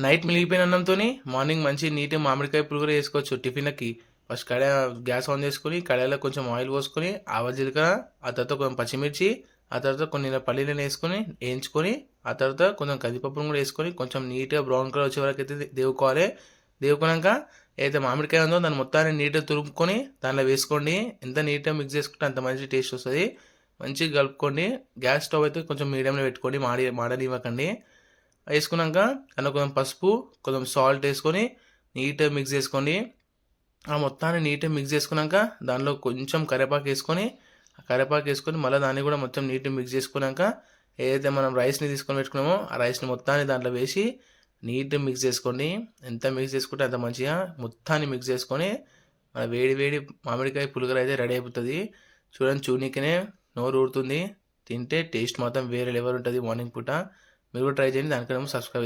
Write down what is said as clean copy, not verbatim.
Night మిగిలిపోయిన అన్నంతో morning మంచి నీట్ మామిడికాయ పులిహోర చేసుకోవచ్చు టిఫిన్లకి. ఫస్ట్ గ్యాస్ ఆన్ చేసుకొని కడాయిలో కొంచెం ఆయిల్ పోసుకొని ఆవ జీలకర్ర, ఆ తర్వాత కొంచెం పచ్చిమిర్చి, ఆ తర్వాత కొన్ని పల్లీలను వేసుకొని వేయించుకొని, ఆ తర్వాత కొంచెం కందిపప్పును కూడా వేసుకొని కొంచెం నీట్గా బ్రౌన్ కలర్ వచ్చే వరకు అయితే దేవుకోవాలి. దేవుకున్నాక ఏదైతే మామిడికాయ ఉందో దాన్ని మొత్తాన్ని నీట్గా తురుముకొని దానిలో వేసుకోండి. ఎంత నీట్గా మిక్స్ చేసుకుంటే అంత మంచి టేస్ట్ వస్తుంది. మంచిగా కలుపుకోండి. గ్యాస్ స్టవ్ అయితే కొంచెం మీడియంలో పెట్టుకోండి, మాడనివ్వకండి. వేసుకున్నాక అందులో కొంచెం పసుపు, కొంచెం సాల్ట్ వేసుకొని నీట్గా మిక్స్ చేసుకోండి. ఆ మొత్తాన్ని నీట్గా మిక్స్ చేసుకున్నాక దానిలో కొంచెం కరివేపాకు వేసుకొని మళ్ళీ దాన్ని కూడా మొత్తం నీట్గా మిక్స్ చేసుకున్నాక ఏదైతే మనం రైస్ని తీసుకొని పెట్టుకున్నామో ఆ రైస్ని మొత్తాన్ని దాంట్లో వేసి నీట్గా మిక్స్ చేసుకోండి. ఎంత మిక్స్ చేసుకుంటే అంత మంచిగా మొత్తాన్ని మిక్స్ చేసుకొని మన వేడి వేడి మామిడికాయ పులిహోర అయితే రెడీ అయిపోతుంది. చూడండి, చూడనీకనే నోరు ఊరుతుంది. తింటే టేస్ట్ మాత్రం వేరే లెవెల్ ఉంటుంది మార్నింగ్ పూట. మీరు కూడా ట్రై చేయండి. దానికన్నా సబ్స్క్రైబ్